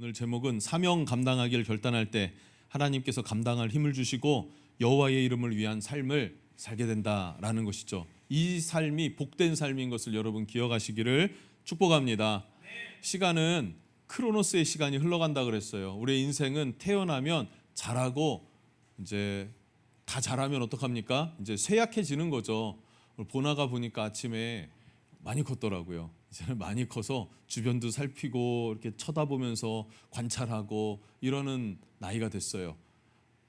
오늘 제목은 사명 감당하기를 결단할 때 하나님께서 감당할 힘을 주시고 여호와의 이름을 위한 삶을 살게 된다라는 것이죠. 이 삶이 복된 삶인 것을 여러분 기억하시기를 축복합니다. 시간은 크로노스의 시간이 흘러간다 그랬어요. 우리의 인생은 태어나면 자라고 이제 다 자라면 어떡합니까? 이제 쇠약해지는 거죠. 보나가 보니까 아침에 많이 컸더라고요. 이제는 많이 커서 주변도 살피고 이렇게 쳐다보면서 관찰하고 이러는 나이가 됐어요.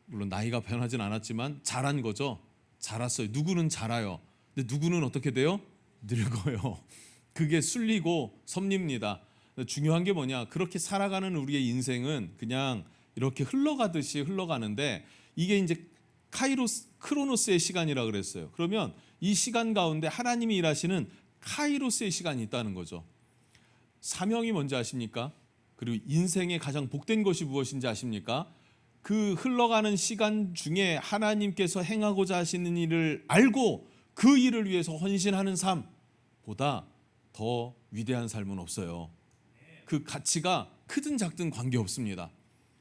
물론 나이가 변하진 않았지만 자란 거죠. 자랐어요. 누구는 자라요. 근데 누구는 어떻게 돼요? 늙어요. 그게 술리고 섭립니다. 중요한 게 뭐냐? 그렇게 살아가는 우리의 인생은 그냥 이렇게 흘러가듯이 흘러가는데 이게 이제 크로노스의 시간이라 그랬어요. 그러면 이 시간 가운데 하나님이 일하시는 카이로스의 시간이 있다는 거죠. 사명이 뭔지 아십니까? 그리고 인생의 가장 복된 것이 무엇인지 아십니까? 그 흘러가는 시간 중에 하나님께서 행하고자 하시는 일을 알고 그 일을 위해서 헌신하는 삶보다 더 위대한 삶은 없어요. 그 가치가 크든 작든 관계없습니다.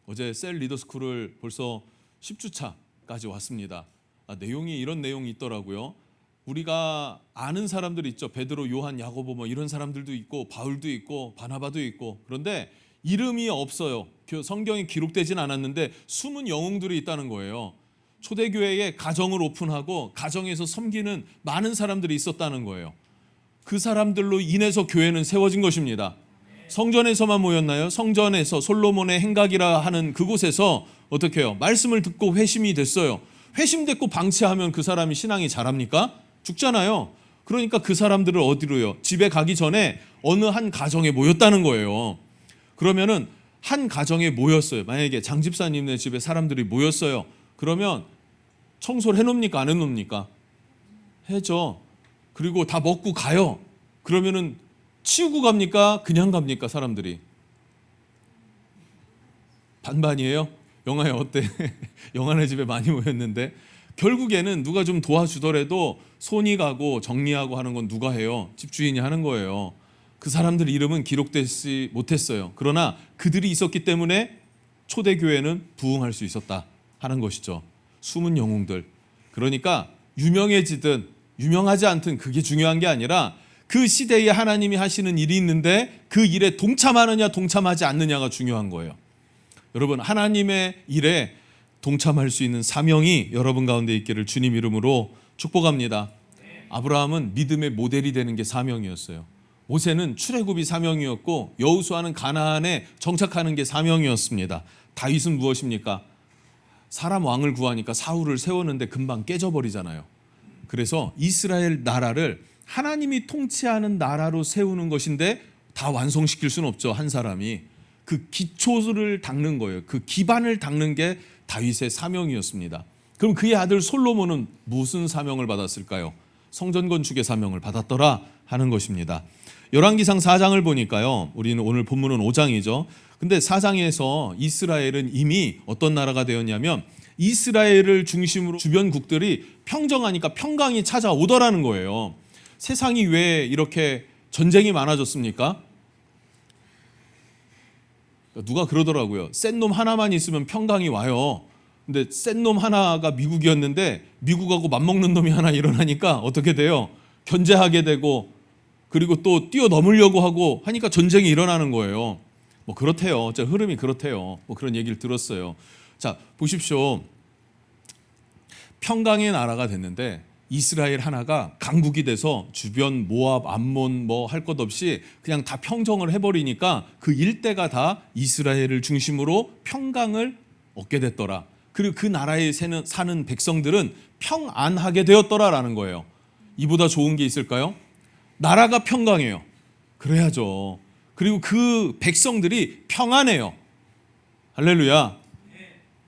어제 셀 리더스쿨을 벌써 10주차까지 왔습니다. 내용이 이런 내용이 있더라고요. 우리가 아는 사람들이 있죠. 베드로, 요한, 야고보 뭐 이런 사람들도 있고 바울도 있고 바나바도 있고. 그런데 이름이 없어요. 성경에 기록되진 않았는데 숨은 영웅들이 있다는 거예요. 초대교회에 가정을 오픈하고 가정에서 섬기는 많은 사람들이 있었다는 거예요. 그 사람들로 인해서 교회는 세워진 것입니다. 성전에서만 모였나요? 성전에서 솔로몬의 행각이라 하는 그곳에서 어떻게 해요? 말씀을 듣고 회심이 됐어요. 회심됐고 방치하면 그 사람이 신앙이 자랍니까? 죽잖아요. 그러니까 그 사람들을 어디로요? 집에 가기 전에 어느 한 가정에 모였다는 거예요. 그러면은 한 가정에 모였어요. 만약에 장 집사님네 집에 사람들이 모였어요. 그러면 청소를 해놓습니까? 안 해놓습니까? 해죠. 그리고 다 먹고 가요. 그러면은 치우고 갑니까? 그냥 갑니까? 사람들이 반반이에요. 영아야 어때? 영아네 집에 많이 모였는데 결국에는 누가 좀 도와주더라도 손이 가고 정리하고 하는 건 누가 해요? 집주인이 하는 거예요. 그 사람들 이름은 기록되지 못했어요. 그러나 그들이 있었기 때문에 초대교회는 부흥할 수 있었다 하는 것이죠. 숨은 영웅들. 그러니까 유명해지든 유명하지 않든 그게 중요한 게 아니라 그 시대에 하나님이 하시는 일이 있는데 그 일에 동참하느냐 동참하지 않느냐가 중요한 거예요. 여러분, 하나님의 일에 동참할 수 있는 사명이 여러분 가운데 있기를 주님 이름으로 축복합니다. 아브라함은 믿음의 모델이 되는 게 사명이었어요. 모세는 출애굽이 사명이었고 여호수아는 가나안에 정착하는 게 사명이었습니다. 다윗은 무엇입니까? 사람 왕을 구하니까 사울을 세웠는데 금방 깨져버리잖아요. 그래서 이스라엘 나라를 하나님이 통치하는 나라로 세우는 것인데 다 완성시킬 수는 없죠. 한 사람이. 그 기초를 닦는 거예요. 그 기반을 닦는 게 다윗의 사명이었습니다. 그럼 그의 아들 솔로몬은 무슨 사명을 받았을까요? 성전 건축의 사명을 받았더라 하는 것입니다. 열왕기상 4장을 보니까요. 우리는 오늘 본문은 5장이죠. 근데 4장에서 이스라엘은 이미 어떤 나라가 되었냐면 이스라엘을 중심으로 주변국들이 평정하니까 평강이 찾아오더라는 거예요. 세상이 왜 이렇게 전쟁이 많아졌습니까? 누가 그러더라고요. 센 놈 하나만 있으면 평강이 와요. 근데 센 놈 하나가 미국이었는데 미국하고 맞먹는 놈이 하나 일어나니까 어떻게 돼요? 견제하게 되고 그리고 또 뛰어넘으려고 하고 하니까 전쟁이 일어나는 거예요. 뭐 그렇대요. 흐름이 그렇대요. 뭐 그런 얘기를 들었어요. 자, 보십시오. 평강의 나라가 됐는데 이스라엘 하나가 강국이 돼서 주변 모압, 암몬 뭐 할 것 없이 그냥 다 평정을 해버리니까 그 일대가 다 이스라엘을 중심으로 평강을 얻게 됐더라. 그리고 그 나라에 사는 백성들은 평안하게 되었더라라는 거예요. 이보다 좋은 게 있을까요? 나라가 평강해요. 그래야죠. 그리고 그 백성들이 평안해요. 할렐루야.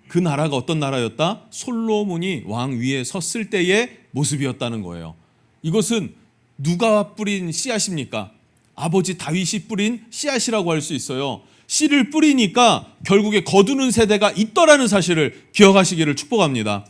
그 나라가 어떤 나라였다? 솔로몬이 왕 위에 섰을 때의 모습이었다는 거예요. 이것은 누가 뿌린 씨앗입니까? 아버지 다윗이 뿌린 씨앗이라고 할 수 있어요. 씨를 뿌리니까 결국에 거두는 세대가 있더라는 사실을 기억하시기를 축복합니다.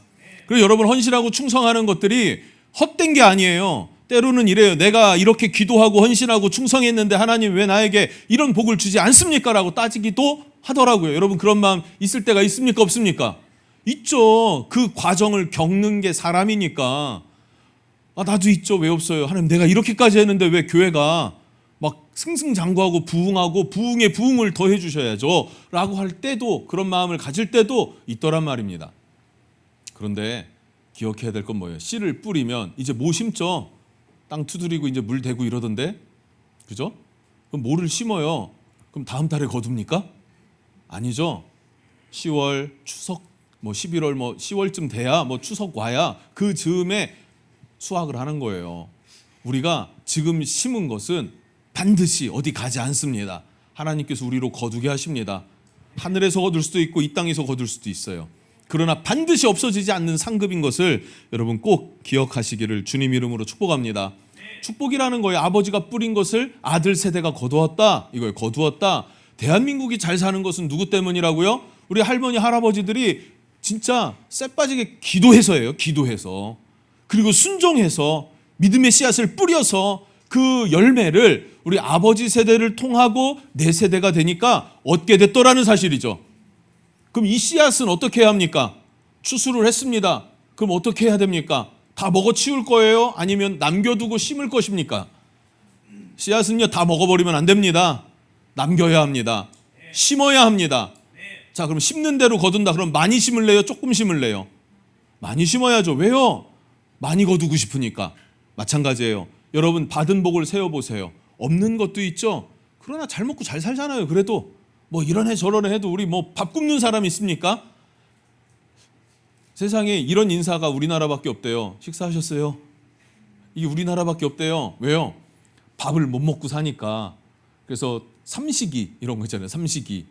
그리고 여러분, 헌신하고 충성하는 것들이 헛된 게 아니에요. 때로는 이래요. 내가 이렇게 기도하고 헌신하고 충성했는데 하나님 왜 나에게 이런 복을 주지 않습니까? 라고 따지기도 하더라고요. 여러분 그런 마음 있을 때가 있습니까? 없습니까? 있죠. 그 과정을 겪는 게 사람이니까. 나도 있죠. 왜 없어요? 하나님 내가 이렇게까지 했는데 왜 교회가 막 승승장구하고 부흥하고 부흥에 부흥을 더해 주셔야죠 라고 할 때도, 그런 마음을 가질 때도 있더란 말입니다. 그런데 기억해야 될 건 뭐예요? 씨를 뿌리면 이제 뭐 심죠? 땅 투드리고 이제 물 대고 이러던데, 그죠? 그럼 뭐를 심어요? 그럼 다음 달에 거둡니까? 아니죠. 10월 추석 11월 10월쯤 돼야 추석 와야 그 즈음에 수확을 하는 거예요. 우리가 지금 심은 것은 반드시 어디 가지 않습니다. 하나님께서 우리로 거두게 하십니다. 하늘에서 거둘 수도 있고 이 땅에서 거둘 수도 있어요. 그러나 반드시 없어지지 않는 상급인 것을 여러분 꼭 기억하시기를 주님 이름으로 축복합니다. 축복이라는 거예요. 아버지가 뿌린 것을 아들 세대가 거두었다. 이거예요. 거두었다. 대한민국이 잘 사는 것은 누구 때문이라고요? 우리 할머니 할아버지들이 진짜 쎄 빠지게 기도해서예요. 기도해서. 그리고 순종해서 믿음의 씨앗을 뿌려서 그 열매를 우리 아버지 세대를 통하고 내 세대가 되니까 얻게 됐더라는 사실이죠. 그럼 이 씨앗은 어떻게 해야 합니까? 추수를 했습니다. 그럼 어떻게 해야 됩니까? 다 먹어치울 거예요? 아니면 남겨두고 심을 것입니까? 씨앗은요, 다 먹어버리면 안 됩니다. 남겨야 합니다. 심어야 합니다. 자, 그럼 심는 대로 거둔다. 그럼 많이 심을래요? 조금 심을래요? 많이 심어야죠. 왜요? 많이 거두고 싶으니까. 마찬가지예요. 여러분 받은 복을 세어보세요. 없는 것도 있죠. 그러나 잘 먹고 잘 살잖아요. 그래도 이런 해 저런 해 해도 우리 밥 굶는 사람 있습니까? 세상에 이런 인사가 우리나라밖에 없대요. 식사하셨어요? 이게 우리나라밖에 없대요. 왜요? 밥을 못 먹고 사니까. 그래서 삼식이 이런 거 있잖아요. 삼식이.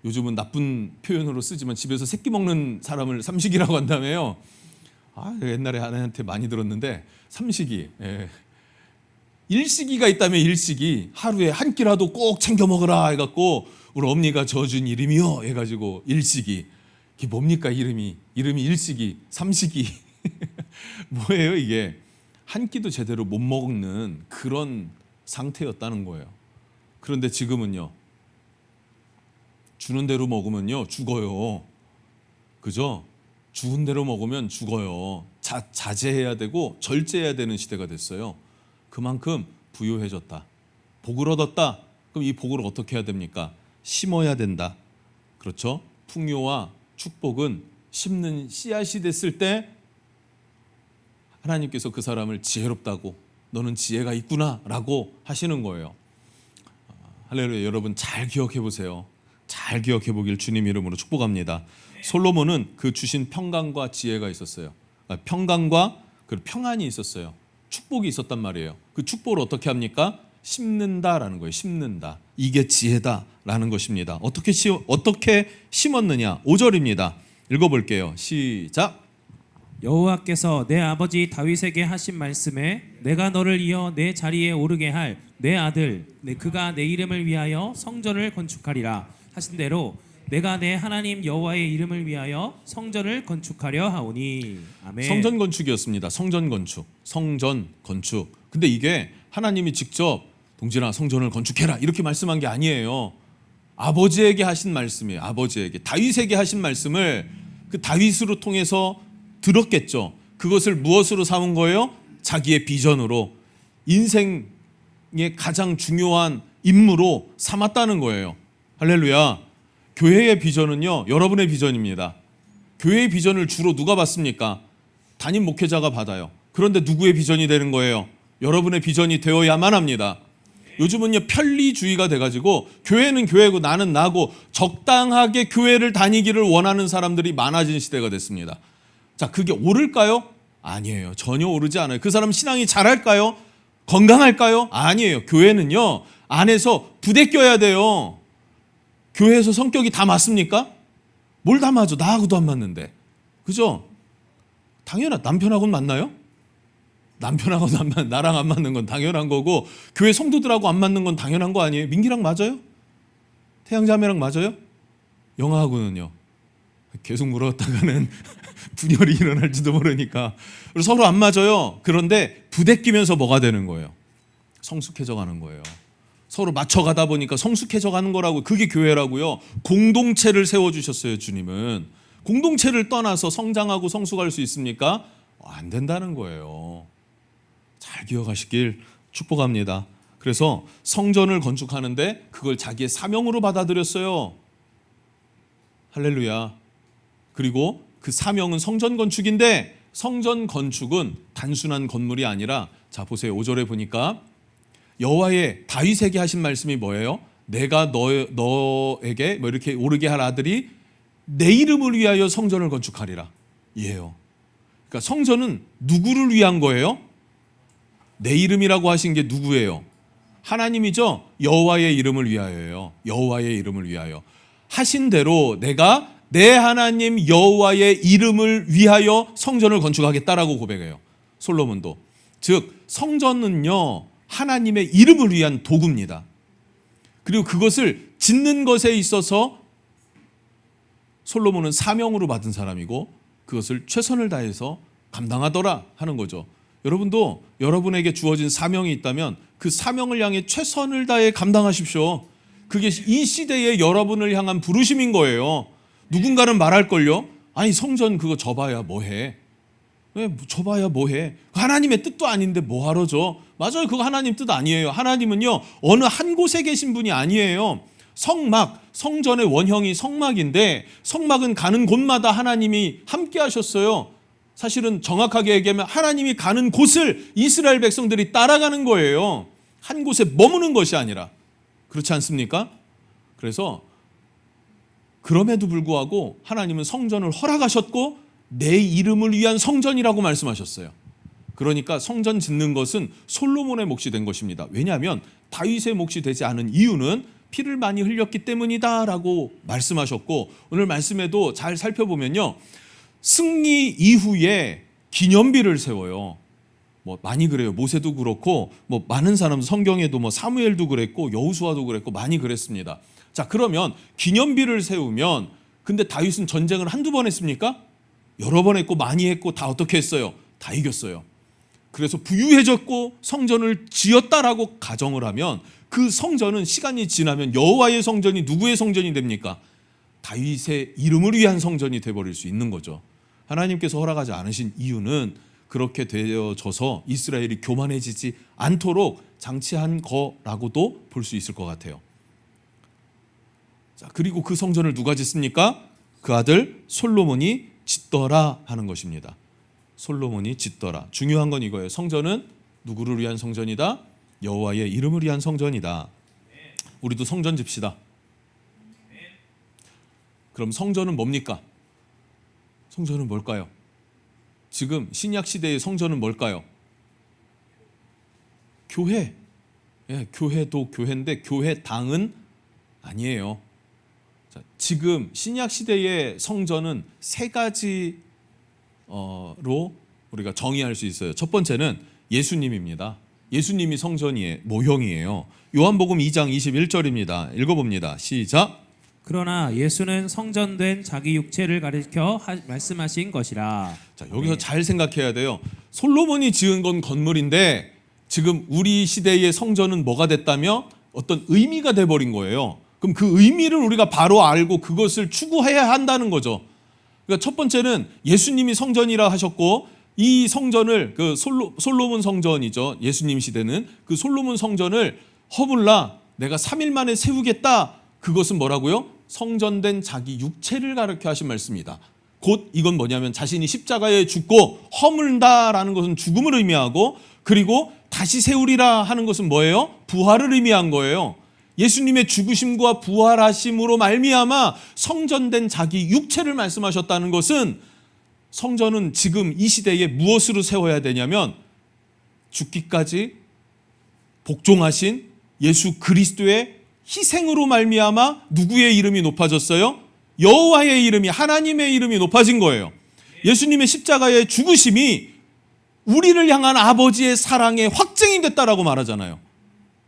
요즘은 나쁜 표현으로 쓰지만 집에서 새끼 먹는 사람을 삼식이라고 한다며요. 옛날에 아내한테 많이 들었는데 삼식이. 예. 일식이가 있다면 일식이 하루에 한 끼라도 꼭 챙겨 먹으라 해갖고 우리 어머니가 져준 이름이요 해가지고 일식이. 이게 뭡니까 이름이 일식이, 삼식이. 뭐예요 이게? 한 끼도 제대로 못 먹는 그런 상태였다는 거예요. 그런데 지금은요, 주는 대로 먹으면요 죽어요. 그죠? 주는 대로 먹으면 죽어요. 자제해야 되고 절제해야 되는 시대가 됐어요. 그만큼 부유해졌다. 복을 얻었다. 그럼 이 복을 어떻게 해야 됩니까? 심어야 된다. 그렇죠? 풍요와 축복은 심는 씨앗이 됐을 때 하나님께서 그 사람을 지혜롭다고, 너는 지혜가 있구나 라고 하시는 거예요. 할렐루야. 여러분 잘 기억해 보세요. 잘 기억해 보길 주님 이름으로 축복합니다. 솔로몬은 그 주신 평강과 지혜가 있었어요. 평강과 평안이 있었어요. 축복이 있었단 말이에요. 그 축복을 어떻게 합니까? 심는다라는 거예요. 심는다. 이게 지혜다라는 것입니다. 어떻게 심었느냐? 5절입니다. 읽어볼게요. 시작. 여호와께서 내 아버지 다윗에게 하신 말씀에 내가 너를 이어 내 자리에 오르게 할 내 아들 그가 내 이름을 위하여 성전을 건축하리라 하신 대로 내가 내 하나님 여호와의 이름을 위하여 성전을 건축하려 하오니. 아멘. 성전 건축이었습니다. 성전 건축. 근데 이게 하나님이 직접 동진아 성전을 건축해라 이렇게 말씀한 게 아니에요. 아버지에게 하신 말씀이에요. 아버지에게 다윗에게 하신 말씀을 그 다윗으로 통해서 들었겠죠. 그것을 무엇으로 삼은 거예요? 자기의 비전으로, 인생의 가장 중요한 임무로 삼았다는 거예요. 할렐루야. 교회의 비전은요, 여러분의 비전입니다. 교회의 비전을 주로 누가 받습니까? 담임 목회자가 받아요. 그런데 누구의 비전이 되는 거예요? 여러분의 비전이 되어야만 합니다. 요즘은요, 편리주의가 돼가지고 교회는 교회고 나는 나고 적당하게 교회를 다니기를 원하는 사람들이 많아진 시대가 됐습니다. 자, 그게 옳을까요? 아니에요. 전혀 오르지 않아요. 그 사람 신앙이 잘할까요? 건강할까요? 아니에요. 교회는요, 안에서 부대껴야 돼요. 교회에서 성격이 다 맞습니까? 뭘 다 맞아? 나하고도 안 맞는데. 그죠? 당연한, 남편하고는 맞나요? 남편하고도 나랑 안 맞는 건 당연한 거고, 교회 성도들하고 안 맞는 건 당연한 거 아니에요? 민기랑 맞아요? 태양자매랑 맞아요? 영아하고는요? 계속 물었다가는 분열이 일어날지도 모르니까 서로 안 맞아요. 그런데 부대끼면서 뭐가 되는 거예요? 성숙해져 가는 거예요. 서로 맞춰가다 보니까 성숙해져 가는 거라고. 그게 교회라고요. 공동체를 세워주셨어요. 주님은. 공동체를 떠나서 성장하고 성숙할 수 있습니까? 안 된다는 거예요. 잘 기억하시길 축복합니다. 그래서 성전을 건축하는데 그걸 자기의 사명으로 받아들였어요. 할렐루야. 그리고 그 사명은 성전 건축인데, 성전 건축은 단순한 건물이 아니라, 자 보세요. 5절에 보니까 여호와의 다윗에게 하신 말씀이 뭐예요? 내가 너에게 뭐 이렇게 오르게 할 아들이 내 이름을 위하여 성전을 건축하리라. 이에요. 그러니까 성전은 누구를 위한 거예요? 내 이름이라고 하신 게 누구예요? 하나님이죠. 여호와의 이름을 위하여요. 여호와의 이름을 위하여 하신 대로 내가 내 하나님 여호와의 이름을 위하여 성전을 건축하겠다라고 고백해요. 솔로몬도. 즉 성전은요 하나님의 이름을 위한 도구입니다. 그리고 그것을 짓는 것에 있어서 솔로몬은 사명으로 받은 사람이고 그것을 최선을 다해서 감당하더라 하는 거죠. 여러분도 여러분에게 주어진 사명이 있다면 그 사명을 향해 최선을 다해 감당하십시오. 그게 이 시대에 여러분을 향한 부르심인 거예요. 누군가는 말할걸요. 아니 성전 그거 져봐야 뭐해. 왜 져봐야 뭐해. 하나님의 뜻도 아닌데 뭐하러 져. 맞아요. 그거 하나님 뜻 아니에요. 하나님은요 어느 한 곳에 계신 분이 아니에요. 성막, 성전의 원형이 성막인데 성막은 가는 곳마다 하나님이 함께 하셨어요. 사실은 정확하게 얘기하면 하나님이 가는 곳을 이스라엘 백성들이 따라가는 거예요. 한 곳에 머무는 것이 아니라. 그렇지 않습니까? 그래서 그럼에도 불구하고 하나님은 성전을 허락하셨고 내 이름을 위한 성전이라고 말씀하셨어요. 그러니까 성전 짓는 것은 솔로몬의 몫이 된 것입니다. 왜냐하면 다윗의 몫이 되지 않은 이유는 피를 많이 흘렸기 때문이다라고 말씀하셨고, 오늘 말씀에도 잘 살펴보면요 승리 이후에 기념비를 세워요. 뭐 많이 그래요. 모세도 그렇고 뭐 많은 사람 성경에도 뭐 사무엘도 그랬고 여호수아도 그랬고 많이 그랬습니다. 자 그러면 기념비를 세우면, 근데 다윗은 전쟁을 한두 번 했습니까? 여러 번 했고 많이 했고 다 어떻게 했어요? 다 이겼어요. 그래서 부유해졌고 성전을 지었다라고 가정을 하면 그 성전은 시간이 지나면 여호와의 성전이 누구의 성전이 됩니까? 다윗의 이름을 위한 성전이 되어버릴 수 있는 거죠. 하나님께서 허락하지 않으신 이유는 그렇게 되어져서 이스라엘이 교만해지지 않도록 장치한 거라고도 볼 수 있을 것 같아요. 자, 그리고 그 성전을 누가 짓습니까? 그 아들 솔로몬이 짓더라 하는 것입니다. 솔로몬이 짓더라. 중요한 건 이거예요. 성전은 누구를 위한 성전이다? 여호와의 이름을 위한 성전이다. 우리도 성전 집시다. 그럼 성전은 뭡니까? 성전은 뭘까요? 지금 신약 시대의 성전은 뭘까요? 교회. 예, 교회도 교회인데 교회당은 아니에요. 자, 지금 신약 시대의 성전은 세 가지로 우리가 정의할 수 있어요. 첫 번째는 예수님입니다. 예수님이 성전이에요. 모형이에요. 요한복음 2장 21절입니다. 읽어봅니다. 시작. 그러나 예수는 성전된 자기 육체를 가리켜 말씀하신 것이라. 자, 여기서 잘 생각해야 돼요. 솔로몬이 지은 건 건물인데 지금 우리 시대의 성전은 뭐가 됐다며? 어떤 의미가 돼버린 거예요. 그럼 그 의미를 우리가 바로 알고 그것을 추구해야 한다는 거죠. 그러니까 첫 번째는 예수님이 성전이라 하셨고, 이 성전을 그 솔로몬 성전이죠. 예수님 시대는 그 솔로몬 성전을 허물라 내가 3일 만에 세우겠다. 그것은 뭐라고요? 성전된 자기 육체를 가르쳐 하신 말씀이다. 곧 이건 뭐냐면 자신이 십자가에 죽고 허물다라는 것은 죽음을 의미하고, 그리고 다시 세우리라 하는 것은 뭐예요? 부활을 의미한 거예요. 예수님의 죽으심과 부활하심으로 말미암아 성전된 자기 육체를 말씀하셨다는 것은, 성전은 지금 이 시대에 무엇으로 세워야 되냐면 죽기까지 복종하신 예수 그리스도의 희생으로 말미암아 누구의 이름이 높아졌어요? 여호와의 이름이, 하나님의 이름이 높아진 거예요. 예수님의 십자가의 죽으심이 우리를 향한 아버지의 사랑의 확증이 됐다라고 말하잖아요.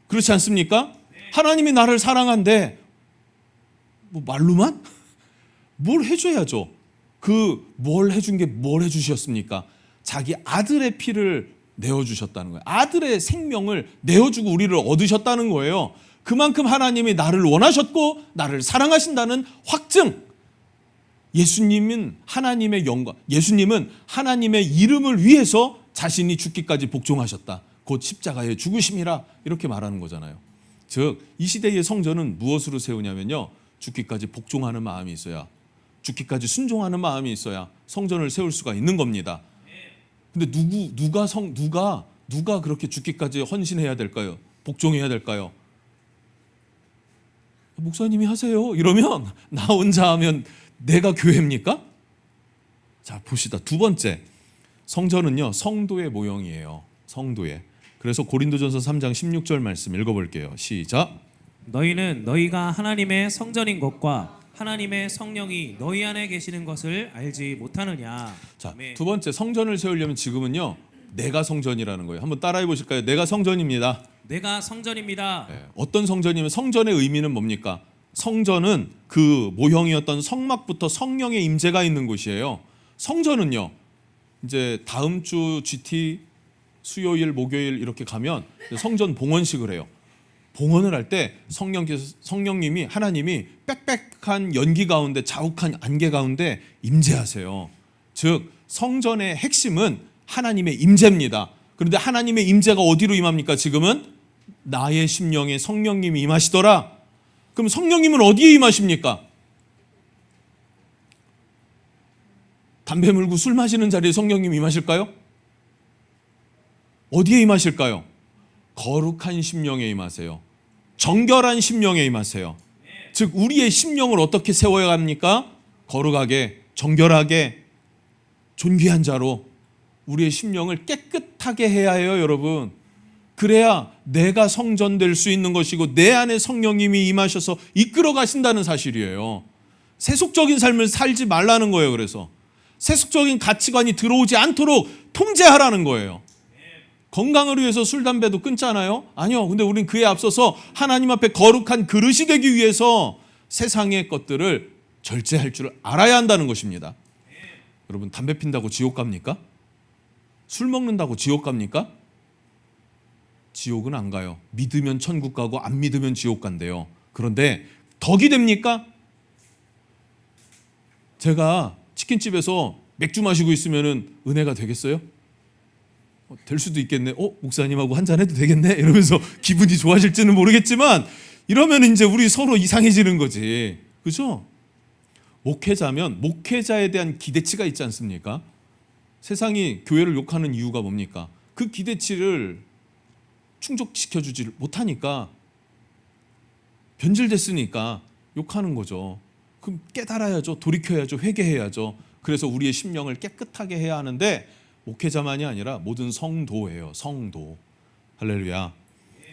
그렇지 않습니까? 하나님이 나를 사랑한데 뭐 말로만? 뭘 해줘야죠. 그 뭘 해준 게 뭘 해주셨습니까? 자기 아들의 피를 내어주셨다는 거예요. 아들의 생명을 내어주고 우리를 얻으셨다는 거예요. 그만큼 하나님이 나를 원하셨고 나를 사랑하신다는 확증. 예수님은 하나님의 영광, 예수님은 하나님의 이름을 위해서 자신이 죽기까지 복종하셨다. 곧 십자가의 죽으심이라 이렇게 말하는 거잖아요. 즉 이 시대의 성전은 무엇으로 세우냐면요, 죽기까지 복종하는 마음이 있어야, 죽기까지 순종하는 마음이 있어야 성전을 세울 수가 있는 겁니다. 근데 누가 그렇게 죽기까지 헌신해야 될까요? 복종해야 될까요? 목사님이 하세요 이러면, 나 혼자 하면 내가 교회입니까? 자, 봅시다. 두 번째, 성전은요 성도의 모형이에요. 성도의. 그래서 고린도전서 3장 16절 말씀 읽어볼게요. 시작. 너희는 너희가 하나님의 성전인 것과 하나님의 성령이 너희 안에 계시는 것을 알지 못하느냐. 자, 아멘. 두 번째, 성전을 세우려면 지금은요 내가 성전이라는 거예요. 한번 따라해 보실까요? 내가 성전입니다. 내가 성전입니다. 네, 어떤 성전이면, 성전의 의미는 뭡니까? 성전은 그 모형이었던 성막부터 성령의 임재가 있는 곳이에요. 성전은요, 이제 다음 주 GT 수요일 목요일 이렇게 가면 성전 봉헌식을 해요. 봉헌을 할 때 성령님이, 하나님이 빽빽한 연기 가운데, 자욱한 안개 가운데 임재하세요. 즉 성전의 핵심은 하나님의 임재입니다. 그런데 하나님의 임재가 어디로 임합니까? 지금은 나의 심령에 성령님이 임하시더라. 그럼 성령님은 어디에 임하십니까? 담배 물고 술 마시는 자리에 성령님이 임하실까요? 어디에 임하실까요? 거룩한 심령에 임하세요. 정결한 심령에 임하세요. 즉 우리의 심령을 어떻게 세워야 합니까? 거룩하게, 정결하게, 존귀한 자로 우리의 심령을 깨끗하게 해야 해요, 여러분. 그래야 내가 성전될 수 있는 것이고 내 안에 성령님이 임하셔서 이끌어 가신다는 사실이에요. 세속적인 삶을 살지 말라는 거예요. 그래서 세속적인 가치관이 들어오지 않도록 통제하라는 거예요. 건강을 위해서 술, 담배도 끊잖아요? 아니요. 근데 우린 그에 앞서서 하나님 앞에 거룩한 그릇이 되기 위해서 세상의 것들을 절제할 줄 알아야 한다는 것입니다. 여러분, 담배 핀다고 지옥 갑니까? 술 먹는다고 지옥 갑니까? 지옥은 안 가요. 믿으면 천국 가고 안 믿으면 지옥 간대요. 그런데 덕이 됩니까? 제가 치킨집에서 맥주 마시고 있으면 은혜가 되겠어요? 될 수도 있겠네. 목사님하고 한잔 해도 되겠네? 이러면서 기분이 좋아질지는 모르겠지만, 이러면 이제 우리 서로 이상해지는 거지. 그죠? 목회자면 목회자에 대한 기대치가 있지 않습니까? 세상이 교회를 욕하는 이유가 뭡니까? 그 기대치를 충족시켜주지 못하니까, 변질됐으니까 욕하는 거죠. 그럼 깨달아야죠. 돌이켜야죠. 회개해야죠. 그래서 우리의 심령을 깨끗하게 해야 하는데, 목회자만이 아니라 모든 성도예요. 성도. 할렐루야.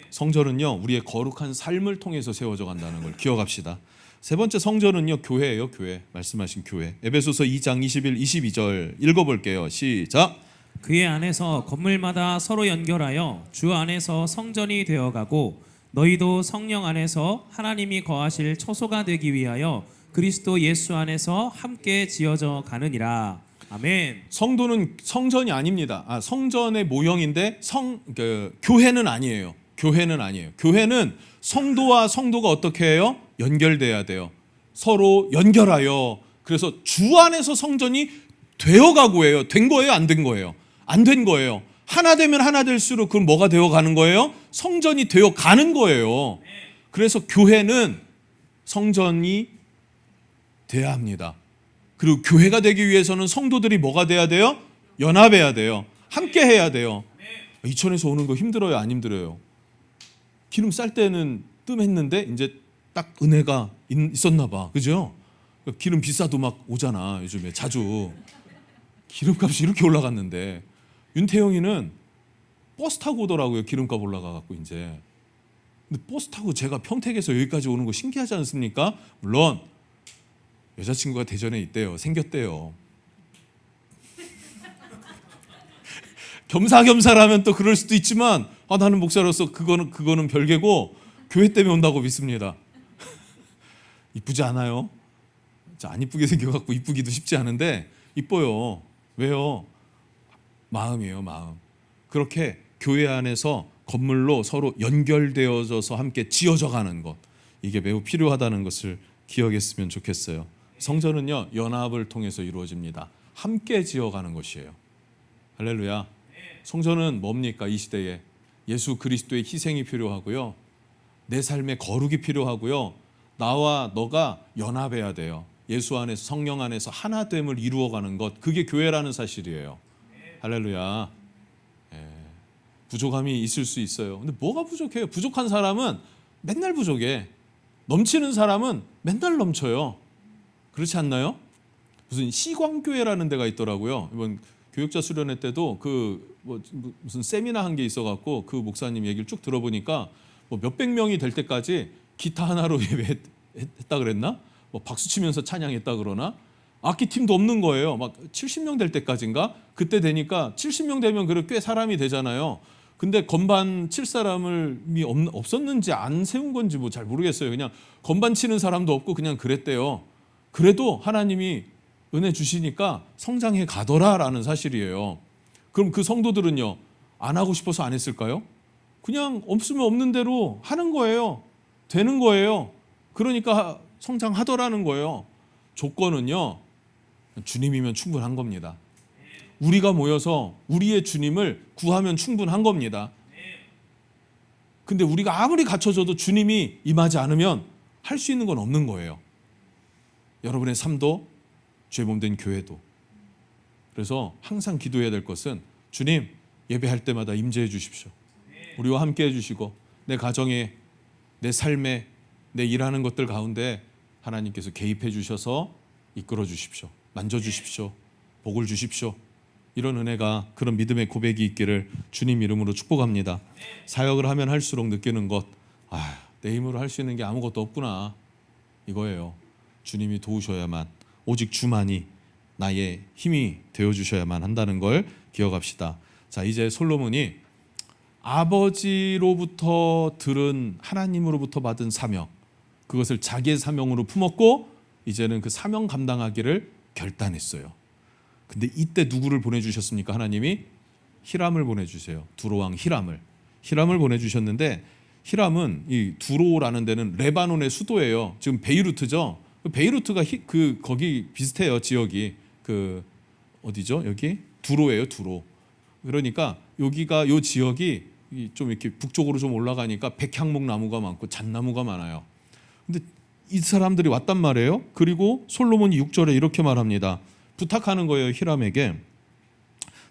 성전은요 우리의 거룩한 삶을 통해서 세워져 간다는 걸 기억합시다. 세 번째, 성전은요 교회예요. 교회. 말씀하신 교회. 에베소서 2장 21, 22절 읽어볼게요. 시작. 그의 안에서 건물마다 서로 연결하여 주 안에서 성전이 되어가고 너희도 성령 안에서 하나님이 거하실 처소가 되기 위하여 그리스도 예수 안에서 함께 지어져 가느니라. 아멘. 성도는 성전이 아닙니다. 성전의 모형인데 교회는 아니에요. 교회는 아니에요. 교회는 성도와 성도가 어떻게 해요? 연결돼야 돼요. 서로 연결하여. 그래서 주 안에서 성전이 되어가고 해요. 된 거예요? 안 된 거예요? 안 된 거예요. 하나 되면 하나 될수록 그럼 뭐가 되어가는 거예요? 성전이 되어가는 거예요. 그래서 교회는 성전이 돼야 합니다. 그리고 교회가 되기 위해서는 성도들이 뭐가 돼야 돼요? 연합해야 돼요. 함께 해야 돼요. 이천에서 오는 거 힘들어요? 안 힘들어요? 기름 쌀 때는 뜸했는데 이제 딱 은혜가 있었나 봐. 그죠? 기름 비싸도 막 오잖아. 요즘에 자주. 기름값이 이렇게 올라갔는데, 윤태영이는 버스 타고 오더라고요. 기름값 올라가갖고 이제. 근데 버스 타고 제가 평택에서 여기까지 오는 거 신기하지 않습니까? 물론 여자친구가 대전에 있대요. 생겼대요. 겸사겸사라면 또 그럴 수도 있지만, 나는 목사로서 그거는 별개고 교회 때문에 온다고 믿습니다. 이쁘지 않아요? 안 이쁘게 생겨갖고 이쁘기도 쉽지 않은데 이뻐요. 왜요? 마음이에요, 마음. 그렇게 교회 안에서 건물로 서로 연결되어져서 함께 지어져 가는 것, 이게 매우 필요하다는 것을 기억했으면 좋겠어요. 성전은요, 연합을 통해서 이루어집니다. 함께 지어가는 것이에요. 할렐루야. 성전은 뭡니까? 이 시대에 예수 그리스도의 희생이 필요하고요, 내 삶의 거룩이 필요하고요, 나와 너가 연합해야 돼요. 예수 안에서, 성령 안에서 하나됨을 이루어가는 것, 그게 교회라는 사실이에요. 할렐루야. 부족함이 있을 수 있어요. 근데 뭐가 부족해요? 부족한 사람은 맨날 부족해. 넘치는 사람은 맨날 넘쳐요. 그렇지 않나요? 무슨 시광교회라는 데가 있더라고요. 이번 교육자 수련회 때도 무슨 세미나 한 게 있어갖고 그 목사님 얘기를 쭉 들어보니까 뭐 몇백 명이 될 때까지 기타 하나로 예배했다 그랬나? 뭐 박수 치면서 찬양했다 그러나? 악기 팀도 없는 거예요. 막 70명 될 때까지인가? 그때 되니까 70명 되면 그래 꽤 사람이 되잖아요. 근데 건반 칠 사람이 없었는지 안 세운 건지 뭐 잘 모르겠어요. 그냥 건반 치는 사람도 없고 그냥 그랬대요. 그래도 하나님이 은혜 주시니까 성장해 가더라라는 사실이에요. 그럼 그 성도들은요, 안 하고 싶어서 안 했을까요? 그냥 없으면 없는 대로 하는 거예요. 되는 거예요. 그러니까 성장하더라는 거예요. 조건은요, 주님이면 충분한 겁니다. 우리가 모여서 우리의 주님을 구하면 충분한 겁니다. 근데 우리가 아무리 갖춰져도 주님이 임하지 않으면 할 수 있는 건 없는 거예요. 여러분의 삶도 죄 몸된 교회도. 그래서 항상 기도해야 될 것은, 주님, 예배할 때마다 임재해 주십시오. 우리와 함께 해주시고 내 가정에, 내 삶에, 내 일하는 것들 가운데 하나님께서 개입해 주셔서 이끌어 주십시오. 만져주십시오. 복을 주십시오. 이런 은혜가, 그런 믿음의 고백이 있기를 주님 이름으로 축복합니다. 사역을 하면 할수록 느끼는 것, 내 힘으로 할 수 있는 게 아무것도 없구나, 이거예요. 주님이 도우셔야만, 오직 주만이 나의 힘이 되어주셔야만 한다는 걸 기억합시다. 자, 이제 솔로몬이 아버지로부터 들은, 하나님으로부터 받은 사명, 그것을 자기의 사명으로 품었고 이제는 그 사명 감당하기를 결단했어요. 근데 이때 누구를 보내주셨습니까? 하나님이 히람을 보내주세요. 두로왕 히람을 보내주셨는데, 히람은 이 두로라는 데는 레바논의 수도예요. 지금 베이루트죠. 베이루트가 거기 비슷해요. 지역이 어디죠? 여기 두로예요. 두로. 그러니까 여기가, 요 지역이 좀 이렇게 북쪽으로 좀 올라가니까 백향목 나무가 많고 잣나무가 많아요. 근데 이 사람들이 왔단 말이에요. 그리고 솔로몬이 6절에 이렇게 말합니다. 부탁하는 거예요, 히람에게.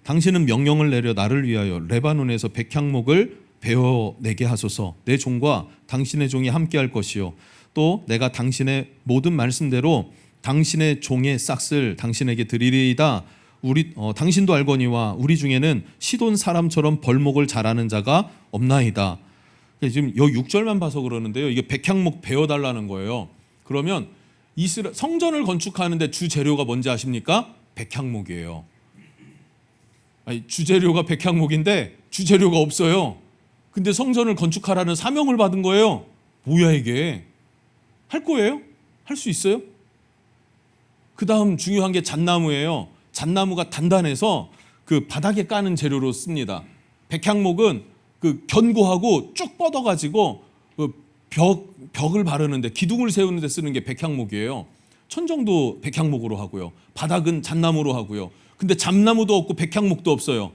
당신은 명령을 내려 나를 위하여 레바논에서 백향목을 베어내게 하소서. 내 종과 당신의 종이 함께할 것이요, 또 내가 당신의 모든 말씀대로 당신의 종의 싹을 당신에게 드리리이다. 당신도 알거니와 우리 중에는 시돈 사람처럼 벌목을 잘하는 자가 없나이다. 지금 여 6절만 봐서 그러는데요, 이게 백향목 베어달라는 거예요. 그러면 성전을 건축하는데 주 재료가 뭔지 아십니까? 백향목이에요. 주재료가 백향목인데 주재료가 없어요. 근데 성전을 건축하라는 사명을 받은 거예요. 뭐야 이게? 할 거예요? 할 수 있어요? 그 다음 중요한 게 잣나무예요. 잣나무가 단단해서 그 바닥에 까는 재료로 씁니다. 백향목은 견고하고 쭉 뻗어가지고 벽을 바르는데, 기둥을 세우는 데 쓰는 게 백향목이에요. 천정도 백향목으로 하고요, 바닥은 잣나무로 하고요. 근데 잣나무도 없고 백향목도 없어요.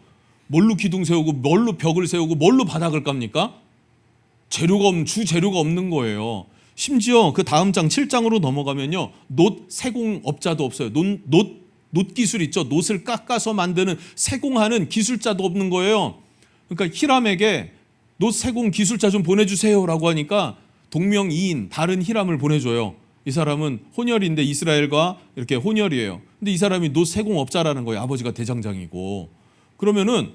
뭘로 기둥 세우고, 뭘로 벽을 세우고, 뭘로 바닥을 깝니까? 주 재료가 없는 거예요. 심지어 그 다음 장 7장으로 넘어가면요, 놋 세공업자도 없어요. 놋 기술 있죠. 놋을 깎아서 만드는, 세공하는 기술자도 없는 거예요. 그러니까 히람에게 놋 세공 기술자 좀 보내주세요라고 하니까 동명이인 다른 히람을 보내줘요. 이 사람은 혼혈인데 이스라엘과 이렇게 혼혈이에요. 근데 이 사람이 놋 세공업자라는 거예요. 아버지가 대장장이고. 그러면은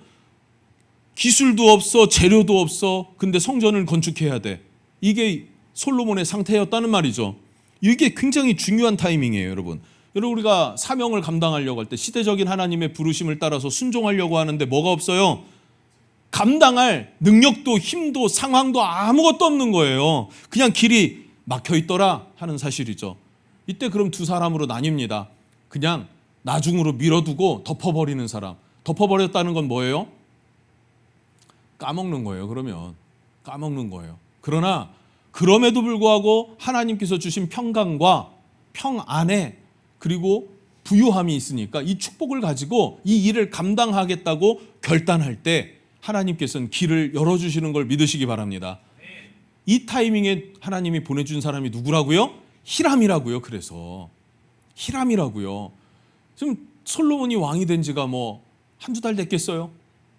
기술도 없어, 재료도 없어. 근데 성전을 건축해야 돼. 이게 솔로몬의 상태였다는 말이죠. 이게 굉장히 중요한 타이밍이에요, 여러분. 우리가 사명을 감당하려고 할 때 시대적인 하나님의 부르심을 따라서 순종하려고 하는데 뭐가 없어요? 감당할 능력도 힘도 상황도 아무것도 없는 거예요. 그냥 길이 막혀 있더라 하는 사실이죠. 이때 그럼 두 사람으로 나뉩니다. 그냥 나중으로 밀어두고 덮어버리는 사람. 덮어버렸다는 건 뭐예요? 까먹는 거예요. 그러면 까먹는 거예요. 그러나 그럼에도 불구하고 하나님께서 주신 평강과 평안에 그리고 부유함이 있으니까 이 축복을 가지고 이 일을 감당하겠다고 결단할 때 하나님께서는 길을 열어주시는 걸 믿으시기 바랍니다. 이 타이밍에 하나님이 보내준 사람이 누구라고요? 히람이라고요. 그래서 히람이라고요. 지금 솔로몬이 왕이 된 지가 뭐 한두 달 됐겠어요?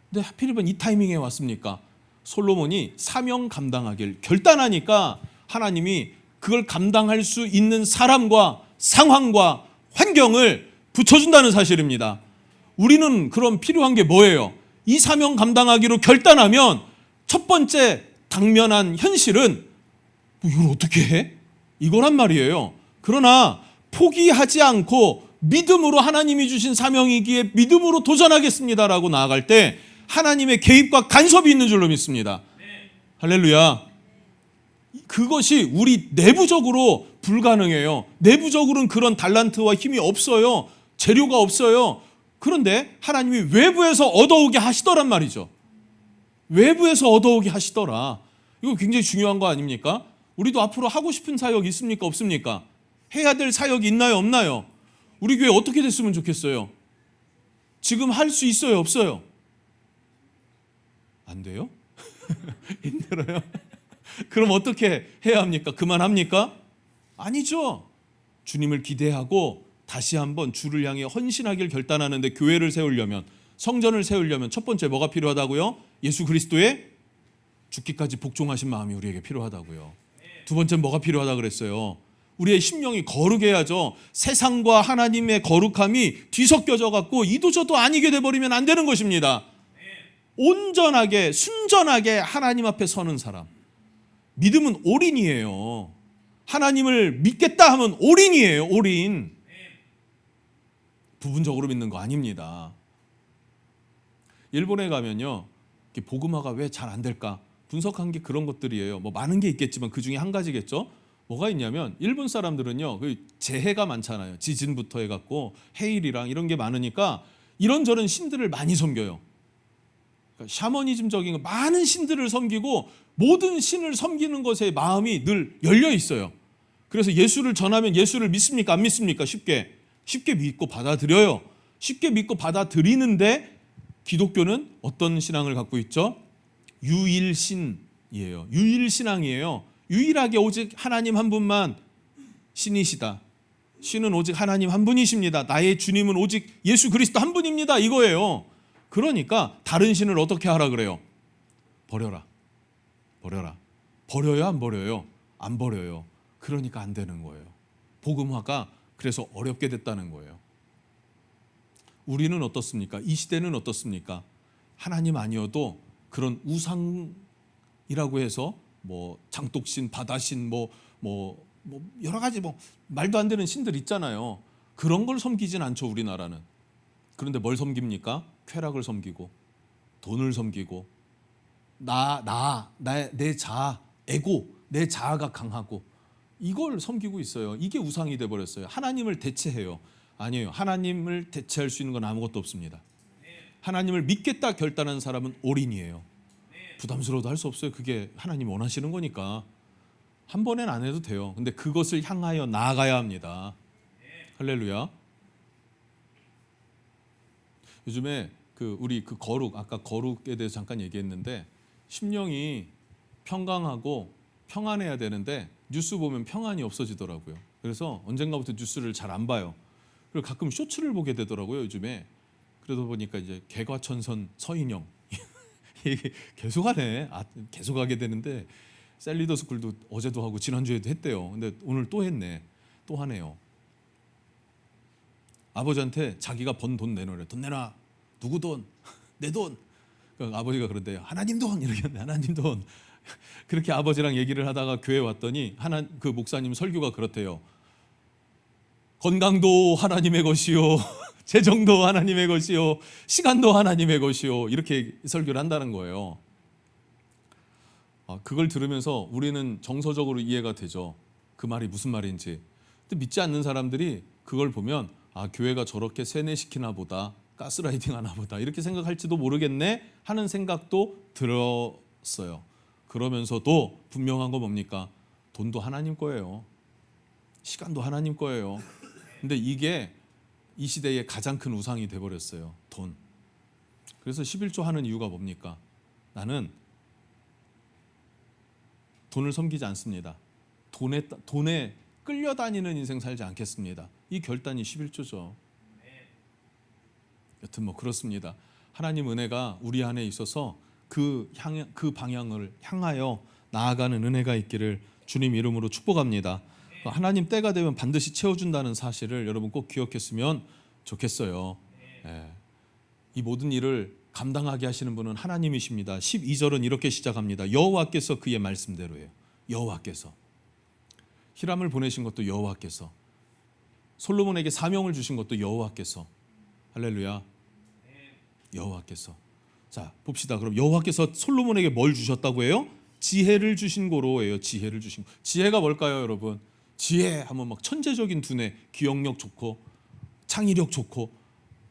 근데 하필이면 이 타이밍에 왔습니까? 솔로몬이 사명 감당하길 결단하니까 하나님이 그걸 감당할 수 있는 사람과 상황과 환경을 붙여준다는 사실입니다. 우리는 그럼 필요한 게 뭐예요? 이 사명 감당하기로 결단하면 첫 번째 당면한 현실은 뭐 이걸 어떻게 해? 이거란 말이에요. 그러나 포기하지 않고 믿음으로 하나님이 주신 사명이기에 믿음으로 도전하겠습니다라고 나아갈 때 하나님의 개입과 간섭이 있는 줄로 믿습니다. 할렐루야. 그것이 우리 내부적으로 불가능해요. 내부적으로는 그런 달란트와 힘이 없어요. 재료가 없어요. 그런데 하나님이 외부에서 얻어오게 하시더란 말이죠. 외부에서 얻어오게 하시더라. 이거 굉장히 중요한 거 아닙니까? 우리도 앞으로 하고 싶은 사역 있습니까? 없습니까? 해야 될 사역이 있나요? 없나요? 우리 교회 어떻게 됐으면 좋겠어요? 지금 할 수 있어요? 없어요? 안 돼요? 힘들어요? 그럼 어떻게 해야 합니까? 그만합니까? 아니죠. 주님을 기대하고 다시 한번 주를 향해 헌신하길 결단하는데 교회를 세우려면, 성전을 세우려면 첫 번째 뭐가 필요하다고요? 예수 그리스도의 죽기까지 복종하신 마음이 우리에게 필요하다고요. 두 번째 뭐가 필요하다 그랬어요? 우리의 심령이 거룩해야죠. 세상과 하나님의 거룩함이 뒤섞여져 갖고 이도저도 아니게 돼버리면 안 되는 것입니다. 온전하게 순전하게 하나님 앞에 서는 사람. 믿음은 올인이에요. 하나님을 믿겠다 하면 올인이에요. 올인. 부분적으로 믿는 거 아닙니다. 일본에 가면요, 복음화가 왜 잘 안 될까 분석한 게 그런 것들이에요. 뭐 많은 게 있겠지만 그 중에 한 가지겠죠. 뭐가 있냐면 일본 사람들은요, 그 재해가 많잖아요. 지진부터 해갖고 해일이랑 이런 게 많으니까 이런저런 신들을 많이 섬겨요. 그러니까 샤머니즘적인 거, 많은 신들을 섬기고 모든 신을 섬기는 것에 마음이 늘 열려 있어요. 그래서 예수를 전하면 예수를 믿습니까? 안 믿습니까? 쉽게 믿고 받아들여요. 쉽게 믿고 받아들이는데 기독교는 어떤 신앙을 갖고 있죠? 유일신이에요. 유일신앙이에요. 유일하게 오직 하나님 한 분만 신이시다. 신은 오직 하나님 한 분이십니다. 나의 주님은 오직 예수 그리스도 한 분입니다. 이거예요. 그러니까 다른 신을 어떻게 하라 그래요? 버려라. 버려요? 안 버려요? 안 버려요. 그러니까 안 되는 거예요. 복음화가 그래서 어렵게 됐다는 거예요. 우리는 어떻습니까? 이 시대는 어떻습니까? 하나님 아니어도 그런 우상이라고 해서 뭐 장독신, 바다신, 뭐 여러 가지 뭐 말도 안 되는 신들 있잖아요. 그런 걸 섬기진 않죠, 우리나라는. 그런데 뭘 섬깁니까? 쾌락을 섬기고 돈을 섬기고 내 자아, 에고, 내 자아가 강하고 이걸 섬기고 있어요. 이게 우상이 돼 버렸어요. 하나님을 대체해요. 아니에요. 하나님을 대체할 수 있는 건 아무것도 없습니다. 하나님을 믿겠다 결단한 사람은 올인이에요. 부담스러워도 할 수 없어요. 그게 하나님 원하시는 거니까 한 번엔 안 해도 돼요. 근데 그것을 향하여 나아가야 합니다. 할렐루야. 요즘에 우리 거룩, 아까 거룩에 대해서 잠깐 얘기했는데 심령이 평강하고 평안해야 되는데 뉴스 보면 평안이 없어지더라고요. 그래서 언젠가부터 뉴스를 잘 안 봐요. 그리고 가끔 쇼츠를 보게 되더라고요, 요즘에. 그러다 보니까 이제 개과천선 서인영 계속하네. 계속하게 되는데 셀리더 스쿨도 어제도 하고 지난주에도 했대요. 근데 오늘 또 했네. 또 하네요. 아버지한테 자기가 번 돈 내놓으래. 돈 내놔. 누구 돈? 내 돈. 그러니까 아버지가 그런데요. 하나님 돈 이렇게 했네. 하나님 돈. 그렇게 아버지랑 얘기를 하다가 교회 왔더니 그 목사님 설교가 그렇대요. 건강도 하나님의 것이요, 재정도 하나님의 것이요, 시간도 하나님의 것이요, 이렇게 설교를 한다는 거예요. 그걸 들으면서 우리는 정서적으로 이해가 되죠. 그 말이 무슨 말인지. 근데 믿지 않는 사람들이 그걸 보면 교회가 저렇게 세뇌시키나 보다 가스라이팅 하나 보다 이렇게 생각할지도 모르겠네 하는 생각도 들었어요. 그러면서도 분명한 거 뭡니까? 돈도 하나님 거예요. 시간도 하나님 거예요. 근데 이게 이 시대의 가장 큰 우상이 돼버렸어요. 돈. 그래서 11조 하는 이유가 뭡니까? 나는 돈을 섬기지 않습니다. 돈에 끌려다니는 인생 살지 않겠습니다. 이 결단이 11조죠. 여튼 뭐 그렇습니다. 하나님 은혜가 우리 안에 있어서 그 방향을 향하여 나아가는 은혜가 있기를 주님 이름으로 축복합니다. 하나님 때가 되면 반드시 채워준다는 사실을 여러분 꼭 기억했으면 좋겠어요. 이 모든 일을 감당하게 하시는 분은 하나님이십니다. 12절은 이렇게 시작합니다. 여호와께서 그의 말씀대로예요. 여호와께서. 히람을 보내신 것도 여호와께서. 솔로몬에게 사명을 주신 것도 여호와께서. 할렐루야. 여호와께서. 자, 봅시다. 그럼 여호와께서 솔로몬에게 뭘 주셨다고 해요? 지혜를 주신 거로예요. 지혜를 주신 거. 지혜가 뭘까요, 여러분? 지혜 하면 막 천재적인 두뇌, 기억력 좋고 창의력 좋고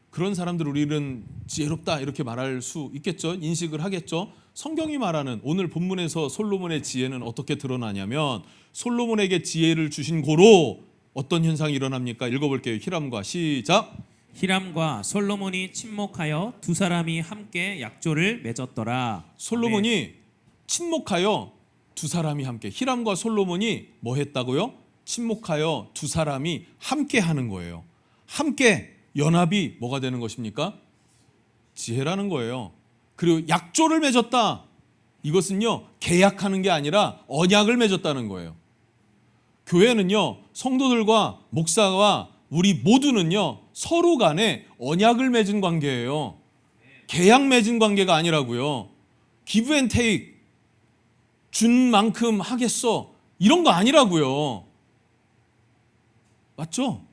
그런 사람들 우리는 지혜롭다 이렇게 말할 수 있겠죠. 인식을 하겠죠. 성경이 말하는 오늘 본문에서 솔로몬의 지혜는 어떻게 드러나냐면 솔로몬에게 지혜를 주신 고로 어떤 현상이 일어납니까? 읽어볼게요. 히람과 시작. 히람과 솔로몬이 친목하여 두 사람이 함께 약조를 맺었더라. 솔로몬이 친목하여 두 사람이 함께. 히람과 솔로몬이 뭐 했다고요? 친목하여 두 사람이 함께 하는 거예요. 함께 연합이 뭐가 되는 것입니까? 지혜라는 거예요. 그리고 약조를 맺었다. 이것은요 계약하는 게 아니라 언약을 맺었다는 거예요. 교회는요 성도들과 목사와 우리 모두는요 서로 간에 언약을 맺은 관계예요. 계약 맺은 관계가 아니라고요. give and take, 준 만큼 하겠어 이런 거 아니라고요. 맞죠?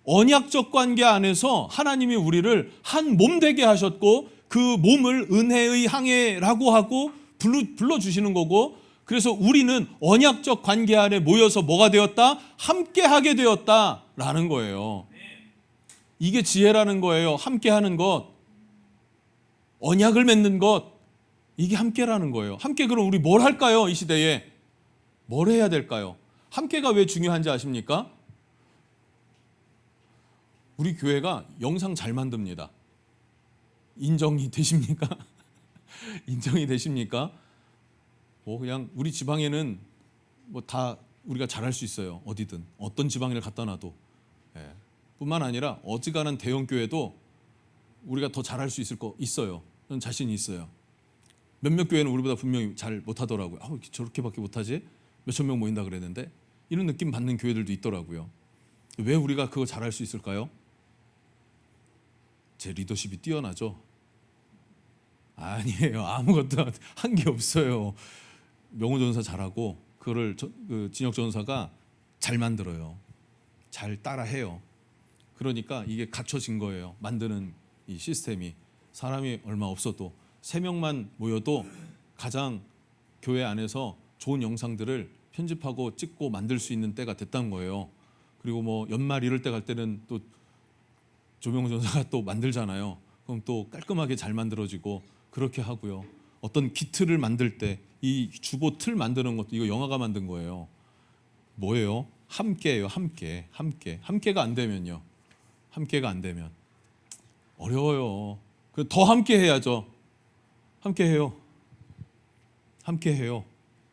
언약적 관계 안에서 하나님이 우리를 한 몸 되게 하셨고 그 몸을 은혜의 항해라고 하고 불러주시는 거고, 그래서 우리는 언약적 관계 안에 모여서 뭐가 되었다? 함께 하게 되었다라는 거예요. 이게 지혜라는 거예요. 함께 하는 것, 언약을 맺는 것, 이게 함께라는 거예요. 함께 그럼 우리 뭘 할까요? 이 시대에 뭘 해야 될까요? 함께가 왜 중요한지 아십니까? 우리 교회가 영상 잘 만듭니다. 인정이 되십니까? 인정이 되십니까? 그냥 우리 지방에는 뭐 다 우리가 잘할 수 있어요. 어디든 어떤 지방을 갖다 놔도. 뿐만 아니라 어지간한 대형 교회도 우리가 더 잘할 수 있어요. 저는 자신이 있어요. 몇몇 교회는 우리보다 분명히 잘 못하더라고요. 저렇게밖에 못하지? 몇천 명 모인다 그랬는데 이런 느낌 받는 교회들도 있더라고요. 왜 우리가 그거 잘할 수 있을까요? 제 리더십이 뛰어나죠? 아니에요. 아무것도 한 게 없어요. 명호 전사 잘하고 그거를 진혁 전사가 잘 만들어요. 잘 따라해요. 그러니까 이게 갖춰진 거예요. 만드는 이 시스템이. 사람이 얼마 없어도 3명만 모여도 가장 교회 안에서 좋은 영상들을 편집하고 찍고 만들 수 있는 때가 됐다는 거예요. 그리고 뭐 연말 이럴 때 갈 때는 또 조명호 전사가 또 만들잖아요. 그럼 또 깔끔하게 잘 만들어지고 그렇게 하고요. 어떤 기틀을 만들 때 이 주보 틀 만드는 것도 이거 영화가 만든 거예요. 뭐예요? 함께예요. 함께가 안 되면요. 함께가 안 되면 어려워요. 더 함께 해야죠. 함께 해요.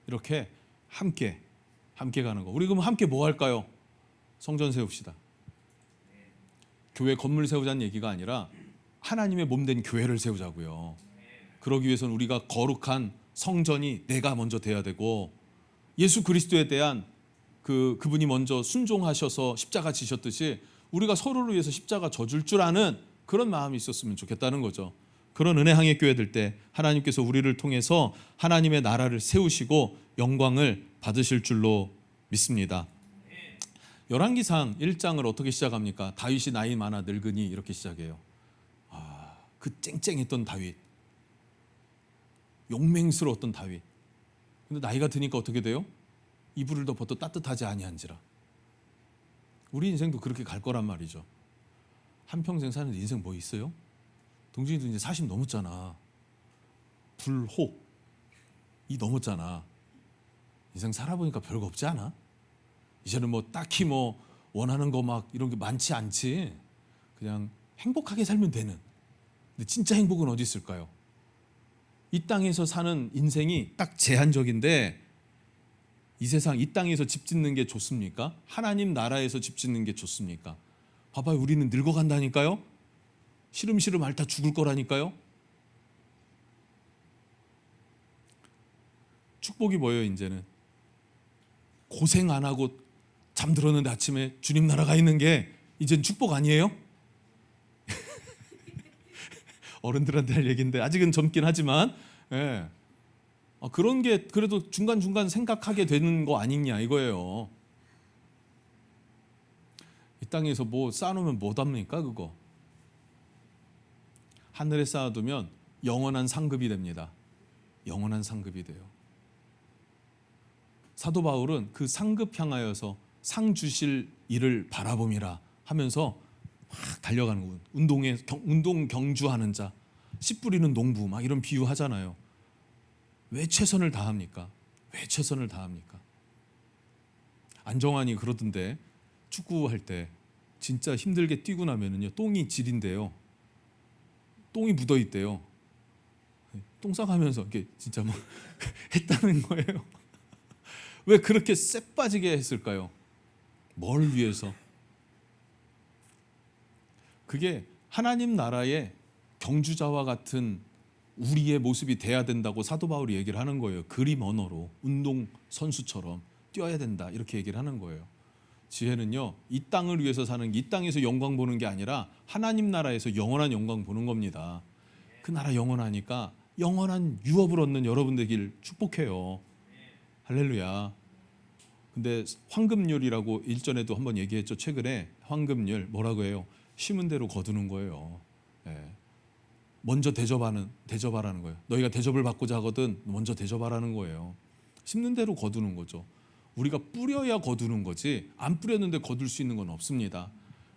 이렇게 함께 가는 거. 우리 그럼 함께 뭐 할까요? 성전 세웁시다. 교회 건물 세우자는 얘기가 아니라 하나님의 몸된 교회를 세우자고요. 그러기 위해서는 우리가 거룩한 성전이 내가 먼저 돼야 되고, 예수 그리스도에 대한 그분이 먼저 순종하셔서 십자가 지셨듯이 우리가 서로를 위해서 십자가 져줄 줄 아는 그런 마음이 있었으면 좋겠다는 거죠. 그런 은혜 항해 교회들 때 하나님께서 우리를 통해서 하나님의 나라를 세우시고 영광을 받으실 줄로 믿습니다. 열왕기상 1장을 어떻게 시작합니까? 다윗이 나이 많아 늙으니 이렇게 시작해요. 그 쨍쨍했던 다윗, 용맹스러웠던 다윗. 근데 나이가 드니까 어떻게 돼요? 이불을 덮어도 따뜻하지 아니한지라. 우리 인생도 그렇게 갈 거란 말이죠. 한평생 사는 인생 뭐 있어요? 동진이도 이제 40 넘었잖아. 불혹 이 넘었잖아. 인생 살아보니까 별거 없지 않아? 이제는 뭐 딱히 뭐 원하는 거 막 이런 게 많지 않지. 그냥 행복하게 살면 되는. 근데 진짜 행복은 어디 있을까요? 이 땅에서 사는 인생이 딱 제한적인데, 이 세상 이 땅에서 집 짓는 게 좋습니까? 하나님 나라에서 집 짓는 게 좋습니까? 봐봐요, 우리는 늙어간다니까요. 시름시름 앓다 죽을 거라니까요. 축복이 뭐예요? 이제는 고생 안 하고 잠들었는데 아침에 주님 나라 가 있는 게 이젠 축복 아니에요? 어른들한테 할 얘기인데 아직은 젊긴 하지만, 예. 그런 게 그래도 중간중간 생각하게 되는 거 아니냐 이거예요. 이 땅에서 뭐 쌓아놓으면 못합니까 그거? 하늘에 쌓아두면 영원한 상급이 됩니다. 영원한 상급이 돼요. 사도 바울은 그 상급 향하여서 상 주실 일을 바라봄이라 하면서 막 달려가는 거예요. 운동 경주하는 자, 씨 뿌리는 농부 막 이런 비유 하잖아요. 왜 최선을 다합니까? 왜 최선을 다합니까? 안정환이 그러던데, 축구할 때 진짜 힘들게 뛰고 나면은요 똥이 질인데요. 똥이 묻어 있대요. 똥 싸가면서 이렇게 진짜 뭐 했다는 거예요. 왜 그렇게 쎄 빠지게 했을까요? 뭘 위해서? 그게 하나님 나라의 경주자와 같은 우리의 모습이 돼야 된다고 사도 바울이 얘기를 하는 거예요. 그림 언어로 운동 선수처럼 뛰어야 된다 이렇게 얘기를 하는 거예요. 지혜는요 이 땅을 위해서 사는 게, 이 땅에서 영광 보는 게 아니라 하나님 나라에서 영원한 영광 보는 겁니다. 그 나라 영원하니까 영원한 유업을 얻는 여러분 되길 축복해요. 할렐루야. 근데 황금률이라고 일전에도 한번 얘기했죠. 최근에 황금률 뭐라고 해요? 심은 대로 거두는 거예요. 예. 먼저 대접하라는 거예요. 너희가 대접을 받고자 하거든 먼저 대접하라는 거예요. 심는 대로 거두는 거죠. 우리가 뿌려야 거두는 거지 안 뿌렸는데 거둘 수 있는 건 없습니다.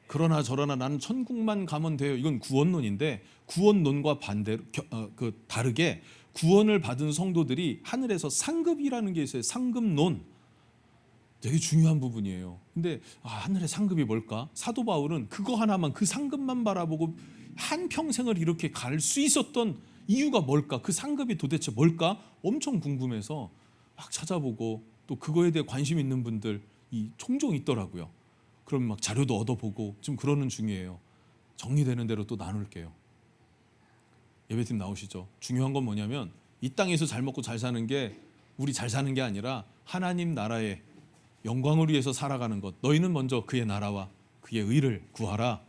그러나 저러나 나는 천국만 가면 돼요. 이건 구원론인데, 구원론과 반대로 다르게 구원을 받은 성도들이 하늘에서 상급이라는 게 있어요. 상급론. 되게 중요한 부분이에요. 근데 하늘의 상급이 뭘까? 사도 바울은 그거 하나만, 그 상급만 바라보고 한 평생을 이렇게 갈 수 있었던 이유가 뭘까? 그 상급이 도대체 뭘까? 엄청 궁금해서 막 찾아보고, 또 그거에 대해 관심 있는 분들 종종 있더라고요. 그럼 막 자료도 얻어보고 지금 그러는 중이에요. 정리되는 대로 또 나눌게요. 예배팀 나오시죠? 중요한 건 뭐냐면 이 땅에서 잘 먹고 잘 사는 게 우리 잘 사는 게 아니라 하나님 나라의 영광을 위해서 살아가는 것. 너희는 먼저 그의 나라와 그의 의를 구하라.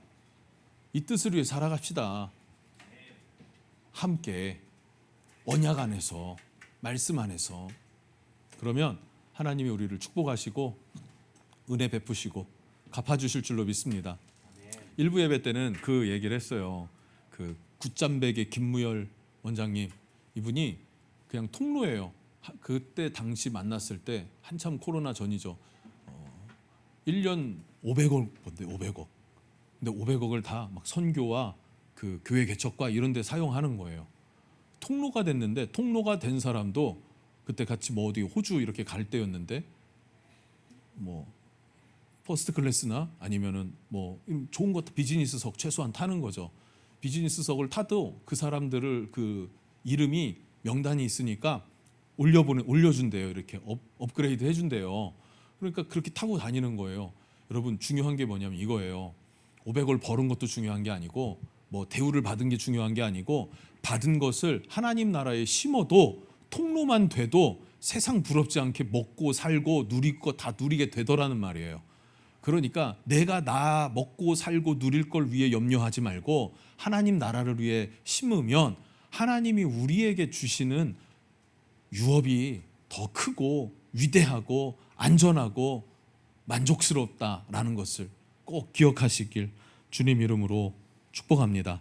이 뜻을 위해 살아갑시다. 함께 언약 안에서, 말씀 안에서. 그러면 하나님이 우리를 축복하시고 은혜 베푸시고 갚아주실 줄로 믿습니다. 일부 예배 때는 그 얘기를 했어요. 그 굿잠백의 김무열 원장님, 이분이 그냥 통로예요. 그때 당시 만났을 때 한참 코로나 전이죠. 1년 500억 번데 500억. 근데 500억을 다 막 선교와 그 교회 개척과 이런 데 사용하는 거예요. 통로가 됐는데, 통로가 된 사람도 그때 같이 뭐 어디 호주 이렇게 갈 때였는데 뭐 퍼스트 클래스나 아니면은 뭐 좋은 것 비즈니스석 최소한 타는 거죠. 비즈니스석을 타도 그 사람들을 그 이름이 명단이 있으니까 올려준대요. 이렇게 업그레이드 해준대요. 그러니까 그렇게 타고 다니는 거예요. 여러분 중요한 게 뭐냐면 이거예요. 500을 벌은 것도 중요한 게 아니고, 뭐 대우를 받은 게 중요한 게 아니고, 받은 것을 하나님 나라에 심어도 통로만 돼도 세상 부럽지 않게 먹고 살고 누릴 거 다 누리게 되더라는 말이에요. 그러니까 내가 나 먹고 살고 누릴 걸 위해 염려하지 말고 하나님 나라를 위해 심으면 하나님이 우리에게 주시는 유업이 더 크고 위대하고 안전하고 만족스럽다라는 것을 꼭 기억하시길 주님 이름으로 축복합니다.